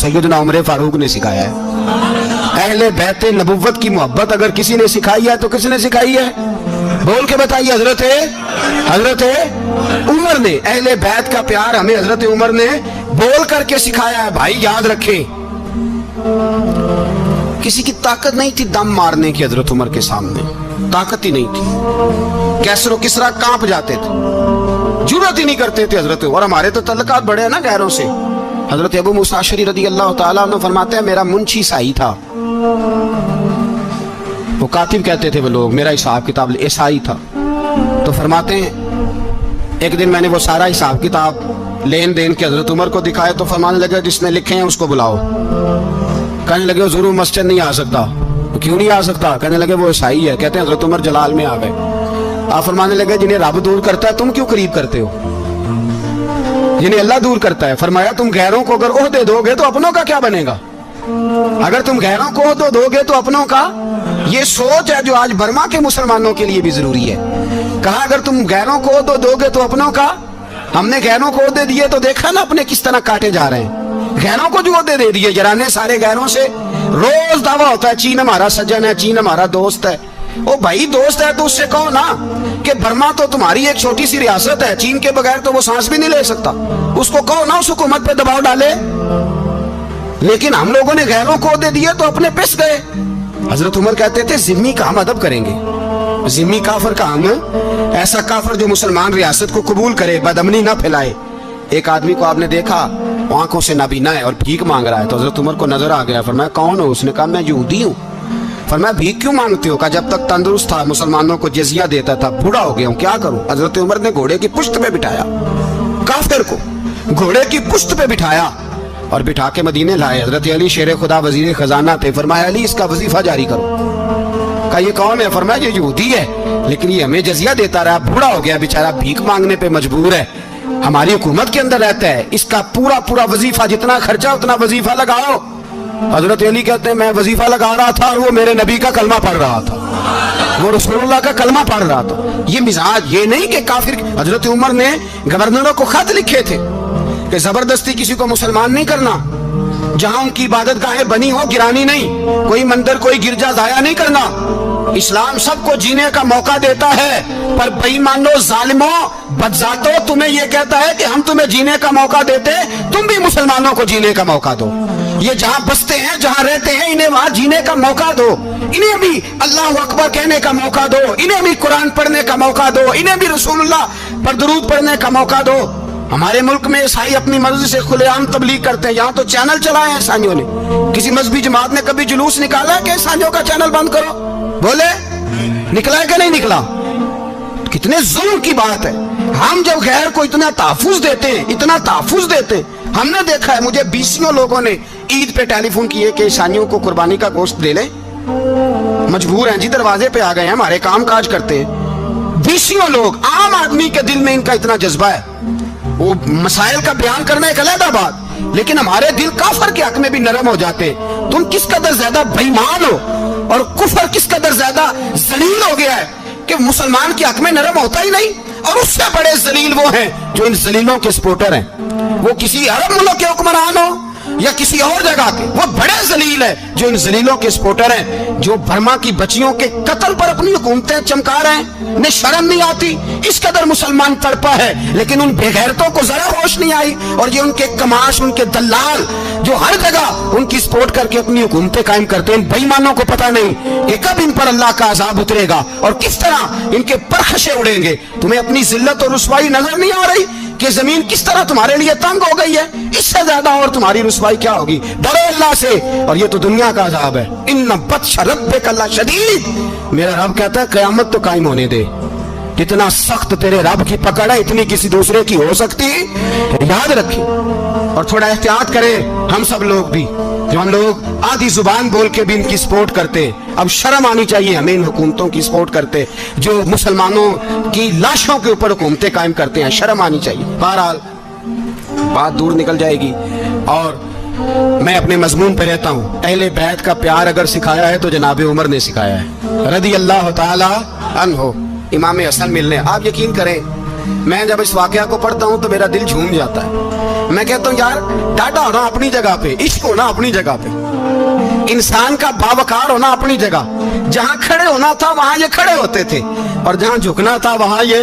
सैयदना उमर फारूक ने सिखाया है। अहले बैत नबुव्वत की मोहब्बत अगर किसी ने सिखाई है तो किसने सिखाई है? बोल के बताइए। हजरत उमर ने। अहले बैत का प्यार हमें हजरत उमर ने बोल करके सिखाया है। भाई याद रखें, किसी की ताकत नहीं थी दम मारने की हजरत उमर के सामने, ताकत ही नहीं थी। कैसरो किसरा कांप जाते थे, जुर्रत ही नहीं करते थे हजरत। और हमारे तो तल्लकात बड़े हैं ना गैरों से। हजरत अबू मूसा अशअरी रज़ी अल्लाह ताला अन्हु फरमाते हैं, मेरा मुंशी ईसाई था। वो कातिब कहते थे वो लोग, मेरा हिसाब किताब ईसाई था। तो फरमाते हैं एक दिन मैंने वो सारा हिसाब किताब लेन देन के हजरत उमर को दिखाया तो फरमाने लगे जिसने लिखे हैं उसको बुलाओ। कहने लगे हुजूर मस्जिद नहीं आ सकता। तो क्यों नहीं आ सकता? कहने लगे वो ईसाई है। कहते हैं हजरत उमर जलाल में आ गए। आप फरमाने लगे जिन्हें रब दूर करता है तुम क्यों करीब करते हो? जिन्हें अल्लाह दूर करता है। फरमाया तुम गैरों को अगर ओहदे दोगे तो अपनों का क्या बनेगा? अगर तुम गैरों को ओहदे दोगे तो अपनों का। ये सोच है जो आज बर्मा के मुसलमानों के लिए भी जरूरी है। कहा अगर तुम गैरों को ओहदे दोगे तो अपनों का। हमने गैरों को ओहदे दिए तो देखा ना अपने किस तरह काटे जा रहे हैं। गैरों को जो ओहदे दे दिए जराने सारे गैरों से। रोज दावा होता है चीन हमारा सज्जन है, चीन हमारा दोस्त है। ओ भाई दोस्त है तो उससे कहो ना कि बर्मा तो तुम्हारी एक छोटी सी रियासत है, चीन के बगैर तो वो सांस भी नहीं ले सकता। उसको कहो ना उस हुकूमत पे दबाव डाले। लेकिन हम लोगों ने गैरों को दे दिए तो अपने पिस गए। हजरत उमर कहते थे जिम्मी का हम अदब करेंगे। जिम्मी काफर का हम, ऐसा काफर जो मुसलमान रियासत को कबूल करे, बदअमनी ना फैलाए। एक आदमी को आपने देखा आंखों से नाबीना है और भीख मांग रहा है। तो हजरत उमर को नजर आ गया। फरमाया कौन हो? उसने कहा मैं यहूदी हूँ। फरमाया भीख क्यों मांगते हो? कहा जब तक तंदुरुस्त था मुसलमानों को जजिया देता था, बूढ़ा हो गया हूँ क्या करूं? हजरत उमर ने घोड़े की पुश्त पे बिठाया, काफिर को घोड़े की पुश्त पे बिठाया और बिठा के मदीने लाए। हजरत अली शेर खुदा वजीर खजाना थे। फरमाया अली इसका वजीफा जारी करो। कहा ये कौन है? फरमाया ये यहूदी है लेकिन ये हमें जजिया देता रहा, बूढ़ा हो गया बेचारा, भीख मांगने पे मजबूर है, हमारी हुकूमत के अंदर रहता है, इसका पूरा पूरा वजीफा जितना खर्चा उतना वजीफा लगाओ। हजरत अली कहते हैं मैं वजीफा लगा रहा था और वो मेरे नबी का कलमा पढ़ रहा था, वो रसूलुल्लाह का कलमा पढ़ रहा था। ये मिजाज ये नहीं कि काफिर। हजरत उमर ने गवर्नरों को खत लिखे थे कि जबरदस्ती किसी को मुसलमान नहीं करना, जहां उनकी इबादत गाहें बनी हो गिरानी नहीं, कोई मंदिर कोई गिरजा जाया नहीं करना। इस्लाम सबको जीने का मौका देता है, पर बेईमानो जालिमों बदजातो तुम्हें यह कहता है कि हम तुम्हें जीने का मौका देते, तुम भी मुसलमानों को जीने का मौका दो। ये जहां बसते हैं जहां रहते हैं इन्हें वहां जीने का मौका दो, इन्हें भी अल्लाह अकबर कहने का मौका दो, इन्हें भी कुरान पढ़ने का मौका दो, इन्हें भी रसूलुल्लाह पर दुरूद पढ़ने का मौका दो। हमारे मुल्क में ईसाई अपनी मर्जी से खुलेआम तबलीग करते हैं। यहाँ तो चैनल चलाए हैं ईसाइयों ने। किसी मजहबी जमात ने कभी जुलूस निकाला है कि ईसाइयों का चैनल बंद करो? बोले निकला है कि नहीं निकला? कितने जुल्म की बात है। हम जब गैर को इतना तहफुज देते हैं, इतना तहफुज देते हैं। हमने देखा है, मुझे 20 लोगों ने ईद पे टेलीफोन किए कि ईसाइयों को कुर्बानी का गोश्त दे लें, मजबूर हैं जी, दरवाजे पे आ गए हैं, हमारे काम काज करते हैं। 20 लोग, आम आदमी के दिल में इनका इतना जज्बा है। वो मसाइल का बयान करना एक अलग बात, लेकिन हमारे दिल काफर के हक में भी नरम हो जाते। तुम किस कदर ज्यादा बेईमान हो और कुफर किस कदर ज्यादा जलील हो गया है कि मुसलमान के हक में नरम होता ही नहीं। और उससे बड़े जलील वो हैं जो इन जलीलों के सपोर्टर हैं। वो किसी अरब मुल्क के हुक्मरान हो या किसी और जगह के, वो बड़े जलील है जो इन जलीलों के सपोर्टर हैं, जो बर्मा की बच्चियों के कत्ल पर अपनी हुकूमतें चमका रहे हैं। उन्हें शर्म नहीं आती, इस कदर मुसलमान तड़पा है, लेकिन उन बेगैरतों को जरा होश नहीं आई। और ये उनके कमाश, उनके दलाल जो हर जगह उनकी सपोर्ट करके अपनी हुकूमतें कायम करते हैं, बेईमानों को पता नहीं कि कब इन पर अल्लाह का अजाब उतरेगा और किस तरह इनके परखशे उड़ेंगे। तुम्हें अपनी जिल्लत और रुसवाई नजर नहीं आ रही कि जमीन किस तरह तुम्हारे लिए तंग हो गई है? इससे ज्यादा और तुम्हारी रुसवाई क्या होगी? डरो अल्लाह से, और ये तो दुनिया का अजाब है। इन्ना बत्श रब्बिक लशदीद, मेरा रब कहता है कयामत तो कायम होने दे। जितना सख्त तेरे रब की पकड़ है इतनी किसी दूसरे की हो सकती, याद रखिए। और थोड़ा एहतियात करें हम सब लोग भी, जो हम लोग आधी जुबान बोल के भी इनकी सपोर्ट करते। अब शर्म आनी चाहिए हमें इन हुकूमतों की सपोर्ट करते जो मुसलमानों की लाशों के ऊपर हुकूमतें कायम करते हैं। शर्म आनी चाहिए। बहरहाल बात दूर निकल जाएगी और मैं अपने मजमून पे रहता हूँ। अहले बैत का प्यार अगर सिखाया है तो जनाब उमर ने सिखाया है रदी अल्लाह ताला अन्हो। इमाम हसन मिलने, आप यकीन करें मैं जब इस वाकया को पढ़ता हूँ तो मेरा दिल झूम जाता है। मैं कहता हूँ यार, डाटा होना अपनी जगह पे, इश्क होना अपनी जगह पे, इंसान का बावकार होना अपनी जगह, जहाँ खड़े होना था वहां ये खड़े होते थे, और जहाँ झुकना था वहां ये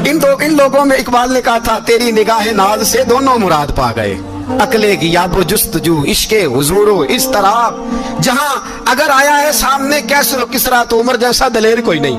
इन लोगों में इकबाल ने कहा था, तेरी निगाह नाज से दोनों मुराद पा गए, अकले की याबो जुस्तजू इश्के हुजूरो इस तरह। जहां अगर आया है सामने कैसर किसरा तो उमर जैसा दलेर कोई नहीं,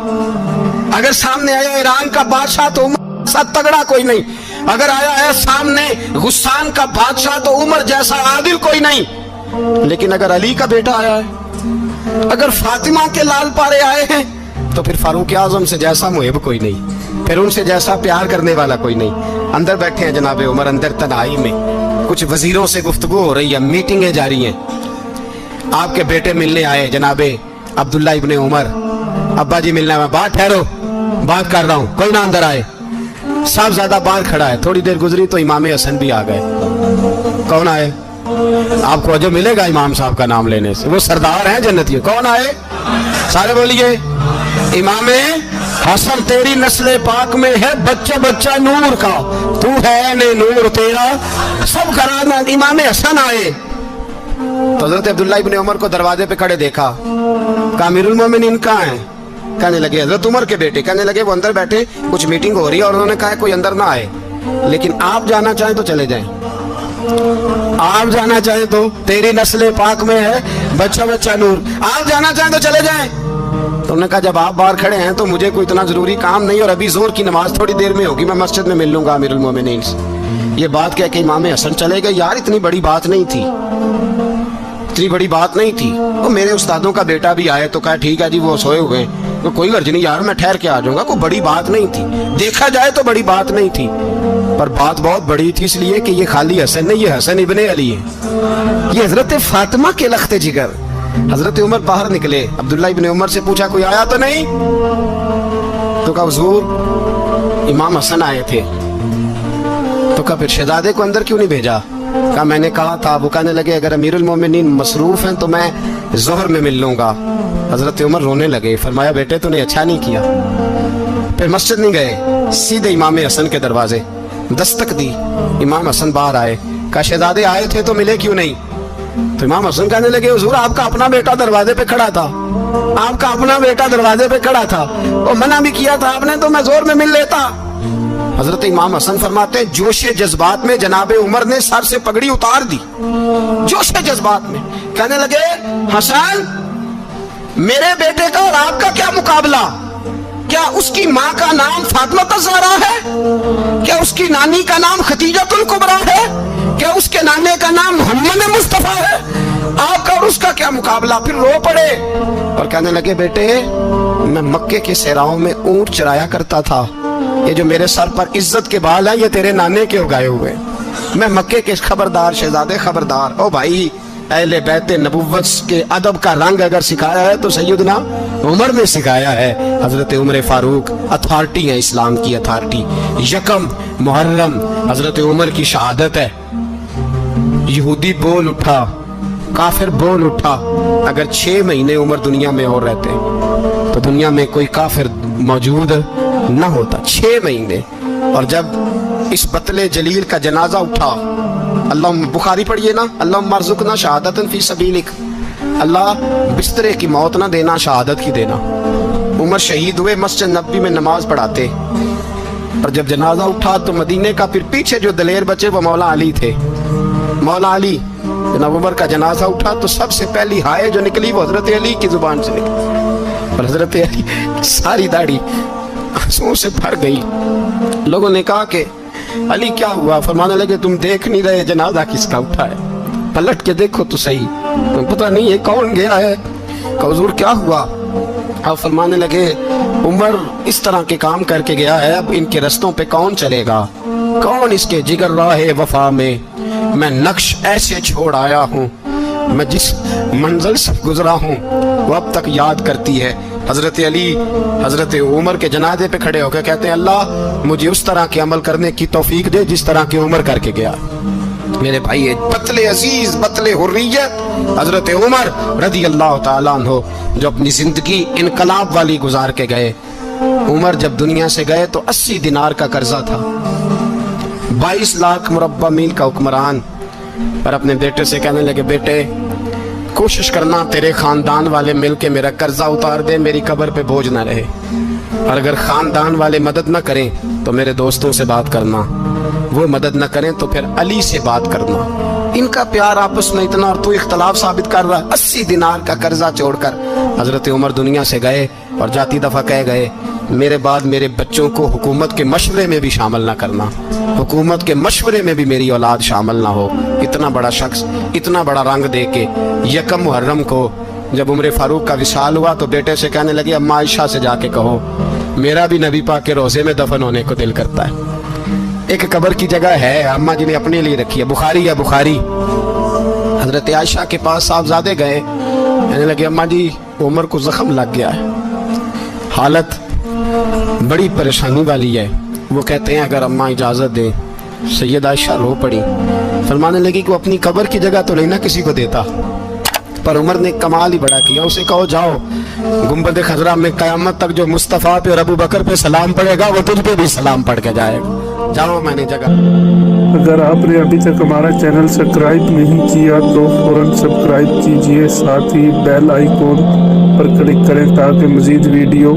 अगर सामने आया ईरान का बादशाह तो उमर जैसा तगड़ा कोई नहीं, अगर आया है सामने गुस्सान का बादशाह तो उमर जैसा आदिल कोई नहीं। लेकिन अगर अली का बेटा आया है, अगर फातिमा के लाल पारे आए हैं, तो फिर फारूक आजम से जैसा मुहिब कोई नहीं, फिर उनसे जैसा प्यार करने वाला कोई नहीं। अंदर बैठे हैं जनाबे उमर, अंदर तन्हाई में कुछ वजीरों से गुफ्तगू हो रही है, मीटिंगें जारी हैं। आपके बेटे मिलने आए जनाबे अब्दुल्ला इब्ने उमर, अब्बा जी मिलने में, बात ठहरो, बात कर रहा हूँ, कोई ना अंदर आए। साहब ज्यादा बाहर खड़ा है, थोड़ी देर गुजरी तो इमाम हसन भी आ गए। कौन आए? आपको जो मिलेगा इमाम साहब का नाम लेने से, वो सरदार हैं जन्नती। कौन आए? सारे बोलिए, इमाम हसन तेरी नस्ल पाक में है बच्चा बच्चा नूर का, तू है ने नूर तेरा सब घराना। इमाम हसन आए तो हजरत अब्दुल्ला इब्ने उमर को दरवाजे पे खड़े देखा, कहा अमीरुल मोमिनीन कहाँ है? कहने लगे हजरत उमर के बेटे। कहने लगे वो अंदर बैठे, कुछ मीटिंग हो रही है और उन्होंने कहा कोई अंदर ना आए, लेकिन आप जाना चाहें तो चले जाएं, आप जाना चाहें तो, तेरी नस्ल पाक में है बच्चा बच्चा नूर, आप जाना चाहें तो चले जाएं। तो उन्होंने कहा जब आप बाहर खड़े हैं तो मुझे कोई इतना जरूरी काम नहीं, और अभी जोर की नमाज थोड़ी देर में होगी, मैं मस्जिद में मिल लूंगा अमीरुल मोमिनीन से। ये बात कह के इमाम हसन चले गए। यार इतनी बड़ी बात नहीं थी, इतनी बड़ी बात नहीं थी। वो मेरे उस्तादों का बेटा भी आए तो कहा ठीक है जी वो सोए हुए, तो कोई गर्ज नहीं यार, मैं ठहर के आ जाऊंगा, कोई बड़ी बात नहीं थी। देखा जाए तो बड़ी बात नहीं थी, पर बात बहुत बड़ी थी, इसलिए कि ये खाली हसन नहीं, ये हसन इब्ने अली है, ये हजरत फातिमा के लख्ते जिगर। हजरत उमर बाहर निकले, अब्दुल्ला इब्ने उमर से पूछा कोई आया तो नहीं? तो कहा हुजूर इमाम हसन आए थे। तो कहा फिर शहजादे को अंदर क्यों नहीं भेजा? कहा मैंने कहा था। वो कहने लगे अगर अमीरुल मोमिनीन मसरूफ हैं तो मैं जोहर में मिल लूंगा। हजरत उमर रोने लगे, फरमाया बेटे तूने अच्छा नहीं किया। फिर मस्जिद नहीं गए, सीधे इमाम हसन के दरवाजे दस्तक दी। इमाम हसन बाहर आए, कहा शहजादे आए थे तो मिले क्यों नहीं? तो इमाम हसन कहने लगे हुजूर आपका अपना बेटा दरवाजे पे खड़ा था, आपका अपना बेटा दरवाजे पे खड़ा था, और मना भी किया था आपने, तो मैं जोर में मिल लेता। हजरत इमाम हसन फरमाते हैं जोश जज्बात में जनाबे उमर ने सर से पगड़ी उतार दी, जोश जज्बात में। कहने लगे हसन मेरे बेटे का और आपका क्या मुकाबला? क्या उसकी माँ का नाम फातिमा ज़हरा है? क्या उसकी नानी का नाम खतीजतुल कुबरा है? क्या उसके नाने का नाम मोहम्मद मुस्तफा है? आपका और उसका क्या मुकाबला? फिर रो पड़े और कहने लगे बेटे मैं मक्के के सहराओं में ऊंट चराया करता था, ये जो मेरे सर पर इज्जत के बाल हैं ये तेरे नाने के उगाए हुए। मैं मक्के के खबरदार शहजादे खबरदार। ओ भाई अहले बैत नबुव्वत के अदब का रंग अगर सिखाया है तो सैयदना उमर ने सिखाया है। हजरत उमर फारूक अथॉरिटी है, इस्लाम की अथॉरिटी। यकम मुहर्रम हजरत उमर की शहादत है। यहूदी बोल उठा, काफिर बोल उठा। अगर 6 महीने उमर दुनिया में और रहते तो दुनिया में कोई काफिर मौजूद न होता। 6 महीने। और जब इस बतले जलील का जनाजा उठा, अल्लाह बुखारी पढ़िए ना, अल्लाह मरजुकना शहादतन फी सबीलिक, अल्लाह बिस्तरे की मौत ना देना, शहादत की देना। उमर शहीद हुए, मस्जिद नबी में नमाज पढ़ाते। और जब जनाजा उठा तो मदीने का फिर पीछे जो दलेर बचे वो मौला अली थे। मौला अली जनाब उमर का जनाजा उठा तो सबसे पहली हाय जो निकली वो हजरत अली की जुबान से निकली। और हजरत अली सारी दाढ़ी आंसुओं से भर गई। लोगों ने कहा कि अली क्या हुआ? फरमाने लगे तुम देख नहीं रहे जनाजा किसका उठा है, पलट के देखो तो सही, तुम्हें पता नहीं है कौन गया है। हुजूर क्या हुआ? अब फरमाने लगे उमर इस तरह के काम करके गया है, अब इनके रस्तों पे कौन चलेगा? कौन इसके जिगर राहे वफा में मैं नक्श ऐसे छोड़ आया हूँ, मैं जिस मंजिल से गुजरा हूँ वो अब तक याद करती है। हजरत अली हजरत उमर के जनाजे पे खड़े होकर कहते हैं अल्लाह मुझे उस तरह के अमल करने की तौफीक दे जिस तरह की उमर करके गया। मेरे भाई बतले अजीज बतले हुर्रियत हजरत उमर रदी अल्लाह ताला अन्हो जो अपनी जिंदगी इनकलाब वाली गुजार के गए। عمر جب دنیا سے گئے تو 80 دینار کا قرضہ تھا. 22 لاکھ مربع میل کا حکمران. اور اپنے بیٹے سے کہنے لگے بیٹے کوشش کرنا تیرے خاندان والے مل کے میرا قرضہ اتار دے, میری قبر پہ بوجھ نہ رہے. اور اگر خاندان والے مدد نہ کریں تو میرے دوستوں سے بات کرنا, وہ مدد نہ کریں تو پھر علی سے بات کرنا. ان کا پیار آپس میں اتنا, اور تو اختلاف ثابت کر رہا. 80 دینار کا قرضہ چھوڑ کر حضرت عمر دنیا سے گئے اور جاتی دفعہ کہہ گئے میرے بعد میرے بچوں کو حکومت کے مشورے میں بھی شامل نہ کرنا, حکومت کے مشورے میں بھی میری اولاد شامل نہ ہو. اتنا بڑا شخص اتنا بڑا رنگ دے کے یکم محرم کو جب عمر فاروق کا وصال ہوا تو بیٹے سے کہنے لگے اماں عائشہ سے جا کے کہو میرا بھی نبی پاک کے روزے میں دفن ہونے کو دل کرتا ہے. ایک قبر کی جگہ ہے اماں جی نے اپنے لیے رکھی ہے, بخاری ہے بخاری. حضرت عائشہ کے پاس صاحبزادے گئے, کہنے لگے اماں جی عمر کو زخم لگ گیا ہے, حالت بڑی پریشانی والی ہے. وہ کہتے ہیں اگر اماں اجازت دیں. سید عائشہ رو پڑی, فرمانے لگی کہ وہ اپنی قبر کی جگہ تو نہیں نہ کسی کو دیتا, پر عمر نے کمال ہی بڑا کیا. اسے کہو جاؤ گنبد خضرا میں قیامت تک جو مصطفیٰ پہ اور ابو بکر پہ سلام پڑے گا وہ تجھ پہ بھی سلام پڑھ کے جائے گا. جاؤ میں نے جگہ. اگر آپ نے ابھی تک ہمارا چینل سبسکرائب نہیں کیا تو فوراً سبسکرائب کیجئے, ساتھ ہی بیل آئیکن پر کلک کریں تاکہ مزید ویڈیو